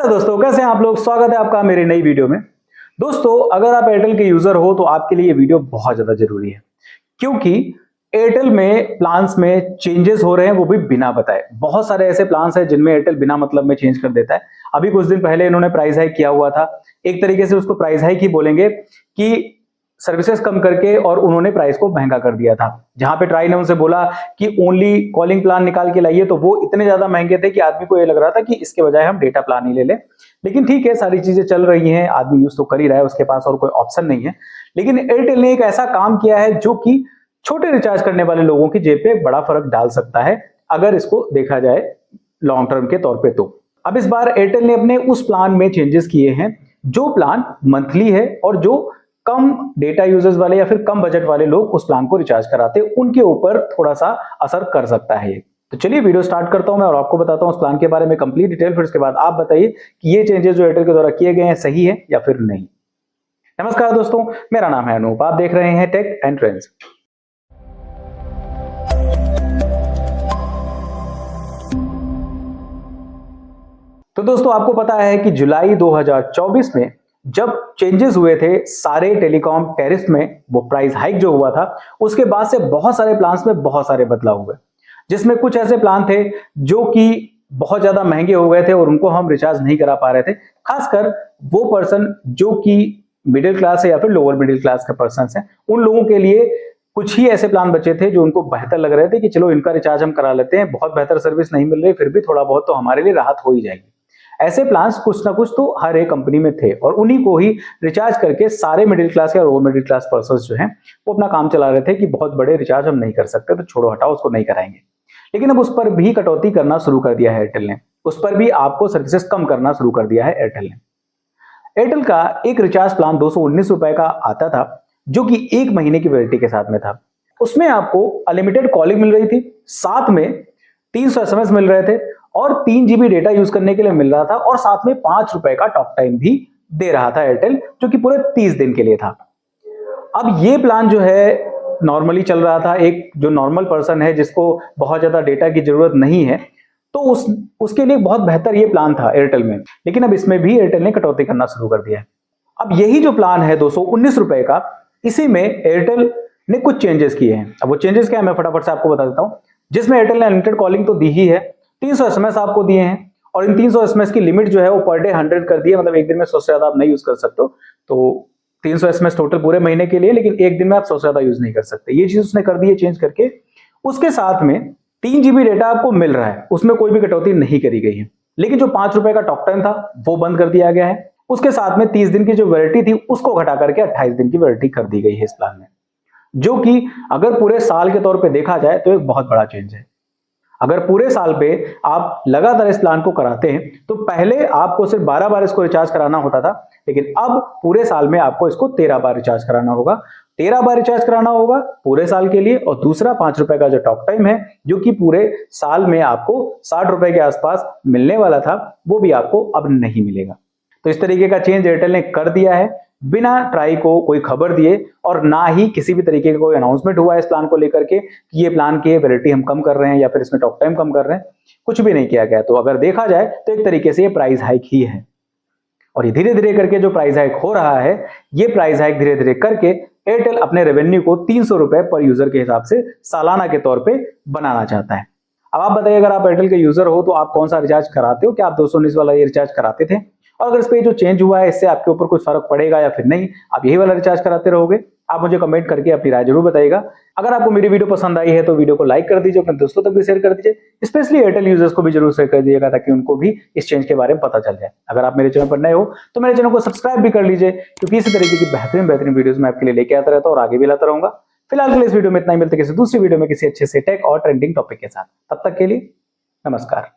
Hello दोस्तों, कैसे हैं आप लोग। स्वागत है आपका मेरी नई वीडियो में। दोस्तों, अगर आप एयरटेल के यूजर हो तो आपके लिए ये वीडियो बहुत ज्यादा जरूरी है, क्योंकि एयरटेल में प्लान्स में चेंजेस हो रहे हैं, वो भी बिना बताए। बहुत सारे ऐसे प्लान्स हैं जिनमें एयरटेल बिना मतलब में चेंज कर देता है। अभी कुछ दिन पहले इन्होंने प्राइस हाइक किया हुआ था। एक तरीके से उसको प्राइस हाइक ही बोलेंगे कि सर्विसेज कम करके और उन्होंने प्राइस को महंगा कर दिया था। जहां पे ट्राई ने उनसे बोला कि ओनली कॉलिंग प्लान निकाल के लाइए, तो वो इतने ज्यादा महंगे थे कि आदमी को ये लग रहा था कि इसके बजाय हम डेटा प्लान ही ले लें। लेकिन ठीक है, सारी चीजें चल रही हैं, आदमी यूज तो कर ही रहा है, उसके पास और कोई ऑप्शन नहीं है। लेकिन एयरटेल ने एक ऐसा काम किया है जो कि छोटे रिचार्ज करने वाले लोगों की जेब पे बड़ा फर्क डाल सकता है, अगर इसको देखा जाए लॉन्ग टर्म के तौर पे। तो अब इस बार एयरटेल ने अपने उस प्लान में चेंजेस किए हैं जो प्लान मंथली है और जो कम डेटा यूजर्स वाले या फिर कम बजट वाले लोग उस प्लान को रिचार्ज कराते हैं, उनके ऊपर थोड़ा सा असर कर सकता है ये। तो चलिए वीडियो स्टार्ट करता हूं मैं और आपको बताता हूं उस प्लान के बारे में कंप्लीट डिटेल। फिर उसके बाद आप बताइए कि ये चेंजेस जो एयरटेल के द्वारा किए गए हैं सही है या फिर नहीं। नमस्कार दोस्तों, मेरा नाम है अनूप, आप देख रहे हैं टेक एंड ट्रेंड्स। तो दोस्तों, आपको पता है कि जुलाई 2024 में जब चेंजेस हुए थे सारे टेलीकॉम टैरिफ में, वो प्राइस हाइक जो हुआ था, उसके बाद से बहुत सारे प्लान्स में बहुत सारे बदलाव हुए, जिसमें कुछ ऐसे प्लान थे जो कि बहुत ज्यादा महंगे हो गए थे और उनको हम रिचार्ज नहीं करा पा रहे थे। खासकर वो पर्सन जो कि मिडिल क्लास है या फिर लोअर मिडिल क्लास के पर्सन हैं, उन लोगों के लिए कुछ ही ऐसे प्लान बचे थे जो उनको बेहतर लग रहे थे कि चलो इनका रिचार्ज हम करा लेते हैं, बहुत बेहतर सर्विस नहीं मिल रही, फिर भी थोड़ा बहुत तो हमारे लिए राहत हो ही जाएगी। ऐसे प्लान्स कुछ ना कुछ तो हर एक कंपनी में थे और उन्हीं को ही रिचार्ज करके सारे मिडिल क्लास या लोअर मिडिल क्लास पर्सन्स जो हैं वो अपना काम चला रहे थे कि बहुत बड़े रिचार्ज हम नहीं कर सकते, तो छोड़ो हटाओ, उसको नहीं कराएंगे। लेकिन अब उस पर भी कटौती करना शुरू कर दिया है एयरटेल ने। उस पर भी आपको सर्विसेज कम करना शुरू कर दिया है एयरटेल ने। एयरटेल का एक रिचार्ज प्लान 219 रुपए का आता था, जो कि 1 महीने की वैलिडिटी के साथ में था। उसमें आपको अनलिमिटेड कॉलिंग मिल रही थी, साथ में 300 SMS मिल रहे थे और 3 GB डेटा यूज करने के लिए मिल रहा था, और साथ में 5 रुपए का टॉक टाइम भी दे रहा था एयरटेल, जो कि पूरे 30 दिन के लिए था। अब ये प्लान जो है नॉर्मली चल रहा था, एक जो नॉर्मल पर्सन है जिसको बहुत ज्यादा डेटा की जरूरत नहीं है, तो उसके लिए बहुत बेहतर ये प्लान था एयरटेल में। लेकिन अब इसमें भी एयरटेल ने कटौती करना शुरू कर दिया है। अब यही जो प्लान है 219 रुपए का, इसी में एयरटेल ने कुछ चेंजेस किए हैं। अब वो चेंजेस क्या है मैं फटाफट से आपको बता देता हूं। जिसमें एयरटेल ने अनलिमिटेड कॉलिंग तो दी ही है, 300 SMS आपको दिए हैं, और इन 300 SMS की लिमिट जो है वो पर डे 100 कर दी है, मतलब एक दिन में 100 से ज्यादा आप नहीं यूज कर सकते हो। तो 300 SMS टोटल पूरे महीने के लिए, लेकिन एक दिन में आप 100 से ज्यादा यूज नहीं कर सकते। ये चीज उसने कर दी है चेंज करके। उसके साथ में 3 GB डेटा आपको मिल रहा है, उसमें कोई भी कटौती नहीं करी गई है। लेकिन जो 5 रुपए का टॉक टाइम था वो बंद कर दिया गया है। उसके साथ में 30 दिन की जो वैलिडिटी थी उसको घटा करके 28 दिन की वैलिडिटी कर दी गई है इस प्लान में, जो कि अगर पूरे साल के तौर पे देखा जाए तो एक बहुत बड़ा चेंज है। अगर पूरे साल पे आप लगातार इस प्लान को कराते हैं तो पहले आपको सिर्फ 12 बार इसको रिचार्ज कराना होता था, लेकिन अब पूरे साल में आपको इसको 13 बार रिचार्ज कराना होगा। 13 बार रिचार्ज कराना होगा पूरे साल के लिए, और दूसरा 5 रुपए का जो टॉक टाइम है, जो कि पूरे साल में आपको 60 रुपए के आसपास मिलने वाला था, वो भी आपको अब नहीं मिलेगा। तो इस तरीके का चेंज एयरटेल ने कर दिया है, बिना ट्राई को कोई खबर दिए, और ना ही किसी भी तरीके का कोई अनाउंसमेंट हुआ इस प्लान को लेकर के कि ये प्लान की वैलिडिटी हम कम कर रहे हैं या फिर इसमें टॉक टाइम कम कर रहे हैं। कुछ भी नहीं किया गया। तो अगर देखा जाए तो एक तरीके से ये प्राइस हाइक ही है, और ये धीरे धीरे करके जो प्राइस हाइक हो रहा है, ये प्राइस हाइक धीरे धीरे करके एयरटेल अपने रेवेन्यू को 300 रुपए पर यूजर के हिसाब से सालाना के तौर पे बनाना चाहता है। अब आप बताइए, अगर आप एयरटेल के यूजर हो तो आप कौन सा रिचार्ज कराते हो? क्या आप 219 वाला ये रिचार्ज कराते थे? और अगर इस पे जो चेंज हुआ है इससे आपके ऊपर कुछ फर्क पड़ेगा या फिर नहीं, आप यही वाला रिचार्ज कराते रहोगे? आप मुझे कमेंट करके अपनी राय जरूर बताइएगा। अगर आपको मेरी वीडियो पसंद आई है तो वीडियो को लाइक कर दीजिए, अपने दोस्तों तक भी शेयर कर दीजिए, स्पेशली एयरटेल यूजर्स को भी जरूर शेयर कर दीजिएगा ताकि उनको भी इस चेंज के बारे में पता चल जाए। अगर आप मेरे चैनल पर नए हो तो मेरे चैनल को सब्सक्राइब भी कर लीजिए, क्योंकि इसी तरीके की बेहतरीन वीडियोस मैं आपके लिए लेके आता रहता हूँ और आगे भी लाता रहूंगा। फिलहाल के लिए इस वीडियो में इतना ही, मिलते किसी दूसरी वीडियो में किसी अच्छे से टेक और ट्रेंडिंग टॉपिक के साथ। तब तक के लिए नमस्कार।